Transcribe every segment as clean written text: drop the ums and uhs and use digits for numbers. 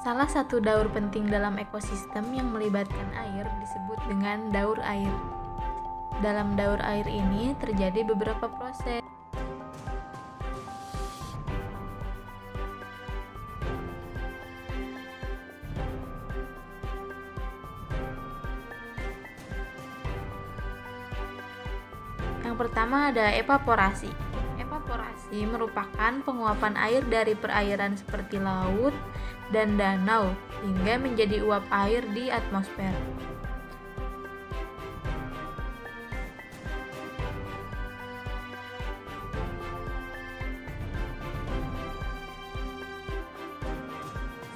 Salah satu daur penting dalam ekosistem yang melibatkan air disebut dengan daur air. Dalam daur air ini terjadi beberapa proses. Yang pertama ada evaporasi. Evaporasi merupakan penguapan air dari perairan seperti laut dan danau hingga menjadi uap air di atmosfer.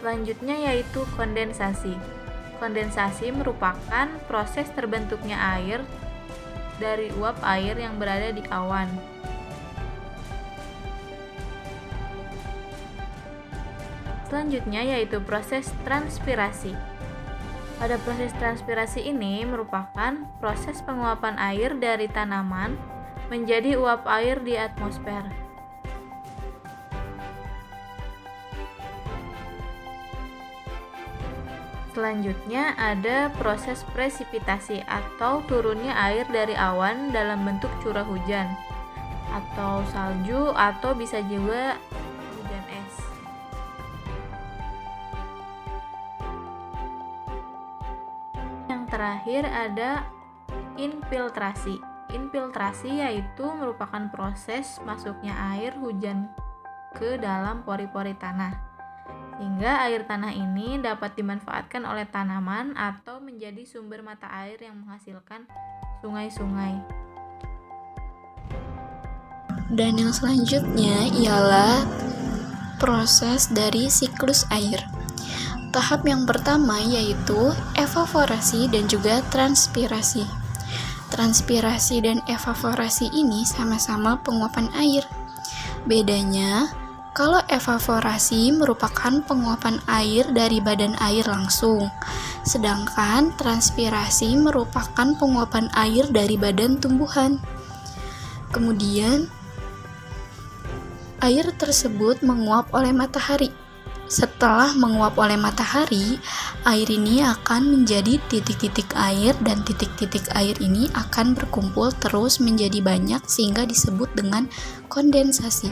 Selanjutnya yaitu kondensasi. Kondensasi merupakan proses terbentuknya air dari uap air yang berada di awan. Selanjutnya yaitu proses transpirasi. Pada proses transpirasi ini merupakan proses penguapan air dari tanaman menjadi uap air di atmosfer. Selanjutnya ada proses presipitasi atau turunnya air dari awan dalam bentuk curah hujan atau salju atau bisa juga hujan es. Yang terakhir ada infiltrasi. Infiltrasi yaitu merupakan proses masuknya air hujan ke dalam pori-pori tanah, sehingga air tanah ini dapat dimanfaatkan oleh tanaman atau menjadi sumber mata air yang menghasilkan sungai-sungai. Dan yang selanjutnya ialah proses dari siklus air. Tahap yang pertama yaitu evaporasi dan juga transpirasi. Transpirasi dan evaporasi ini sama-sama penguapan air. Bedanya, kalau evaporasi merupakan penguapan air dari badan air langsung, sedangkan transpirasi merupakan penguapan air dari badan tumbuhan. Kemudian, air tersebut menguap oleh matahari. Setelah menguap oleh matahari, air ini akan menjadi titik-titik air dan titik-titik air ini akan berkumpul terus menjadi banyak sehingga disebut dengan kondensasi.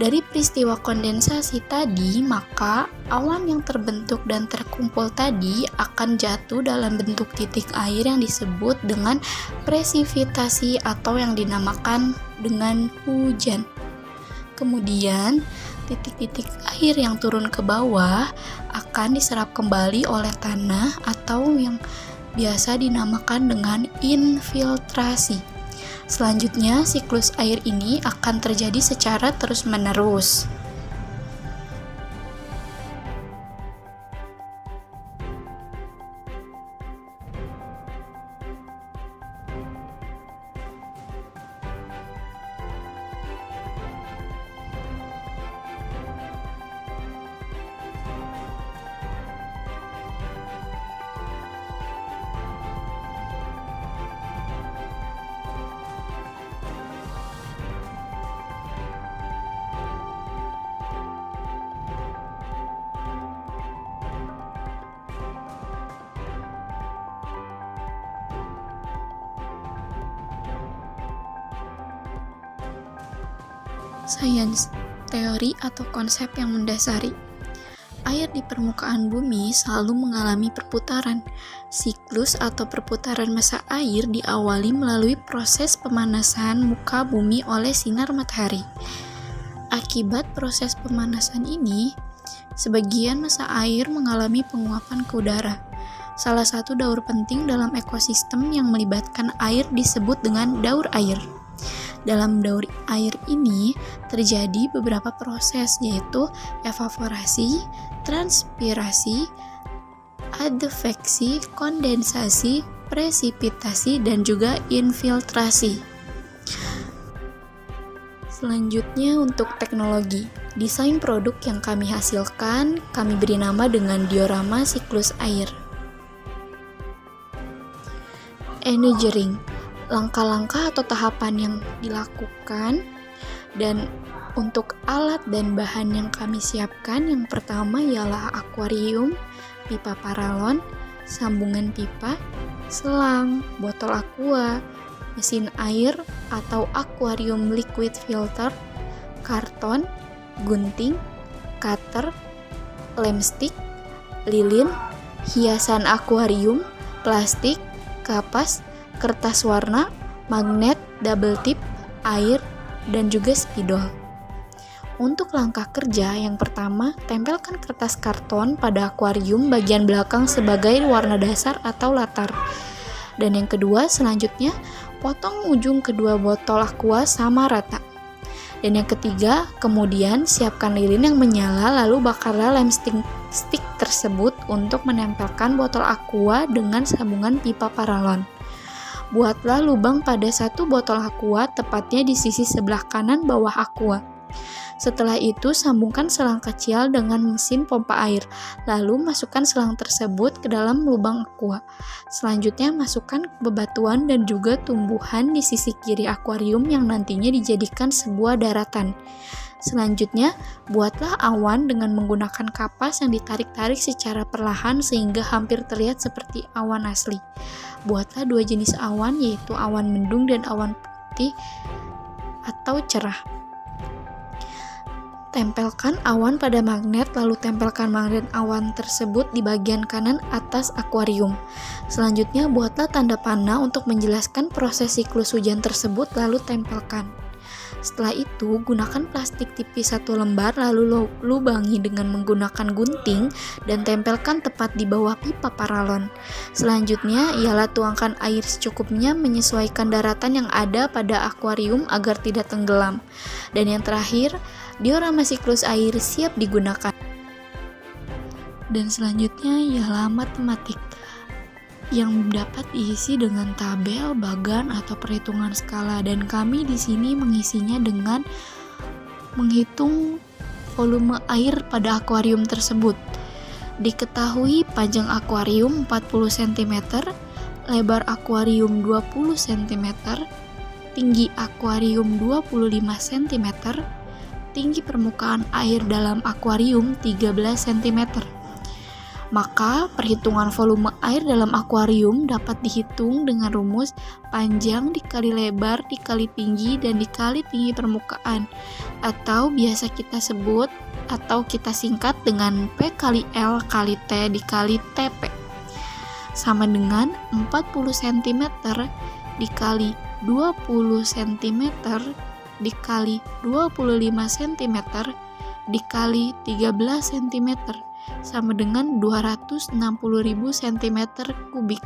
Dari peristiwa kondensasi tadi, maka awan yang terbentuk dan terkumpul tadi akan jatuh dalam bentuk titik air yang disebut dengan presipitasi atau yang dinamakan dengan hujan. Kemudian, titik-titik air yang turun ke bawah akan diserap kembali oleh tanah atau yang biasa dinamakan dengan infiltrasi. Selanjutnya, siklus air ini akan terjadi secara terus-menerus. Sains, teori atau konsep yang mendasari. Air di permukaan bumi selalu mengalami perputaran. Siklus atau perputaran massa air diawali melalui proses pemanasan muka bumi oleh sinar matahari. Akibat proses pemanasan ini, sebagian massa air mengalami penguapan ke udara. Salah satu daur penting dalam ekosistem yang melibatkan air disebut dengan daur air. Dalam daur air ini terjadi beberapa proses, yaitu evaporasi, transpirasi, adveksi, kondensasi, presipitasi, dan juga infiltrasi. Selanjutnya untuk teknologi. Desain produk yang kami hasilkan, kami beri nama dengan diorama siklus air. Engineering, langkah-langkah atau tahapan yang dilakukan dan Untuk alat dan bahan yang kami siapkan, yang pertama ialah akuarium, pipa paralon, sambungan pipa, selang, botol aqua, mesin air atau aquarium liquid filter, karton, gunting, cutter, lem stick, lilin, hiasan akuarium, plastik, kapas, kertas warna, magnet, double tip, air, dan juga spidol. Untuk langkah kerja, yang pertama, tempelkan kertas karton pada akuarium bagian belakang sebagai warna dasar atau latar. Dan yang kedua, selanjutnya, potong ujung kedua botol aqua sama rata. Dan yang ketiga, kemudian siapkan lilin yang menyala, lalu bakarlah lem stick tersebut untuk menempelkan botol aqua dengan sambungan pipa paralon. Buatlah lubang pada satu botol aqua, tepatnya di sisi sebelah kanan bawah aqua. Setelah itu, sambungkan selang kecil dengan mesin pompa air, lalu masukkan selang tersebut ke dalam lubang aqua. Selanjutnya, masukkan bebatuan dan juga tumbuhan di sisi kiri akuarium yang nantinya dijadikan sebuah daratan. Selanjutnya, buatlah awan dengan menggunakan kapas yang ditarik-tarik secara perlahan sehingga hampir terlihat seperti awan asli. Buatlah dua jenis awan, yaitu awan mendung dan awan putih atau cerah. Tempelkan awan pada magnet, lalu tempelkan magnet awan tersebut di bagian kanan atas akuarium. Selanjutnya, buatlah tanda panah untuk menjelaskan proses siklus hujan tersebut, lalu tempelkan. Setelah itu, gunakan plastik tipis 1 lembar, lalu lubangi dengan menggunakan gunting dan tempelkan tepat di bawah pipa paralon. Selanjutnya, ialah tuangkan air secukupnya menyesuaikan daratan yang ada pada akuarium agar tidak tenggelam. Dan yang terakhir, diorama siklus air siap digunakan. Dan selanjutnya ialah matematik yang dapat diisi dengan tabel, bagan, atau perhitungan skala, dan kami di sini mengisinya dengan menghitung volume air pada akuarium tersebut. Diketahui panjang akuarium 40 cm, lebar akuarium 20 cm, tinggi akuarium 25 cm, tinggi permukaan air dalam akuarium 13 cm. Maka, perhitungan volume air dalam akuarium dapat dihitung dengan rumus panjang dikali lebar dikali tinggi dan dikali tinggi permukaan, atau biasa kita sebut atau kita singkat dengan P kali L kali T dikali TP, sama dengan 40 cm dikali 20 cm dikali 25 cm dikali 13 cm sama dengan 260.000 cm kubik.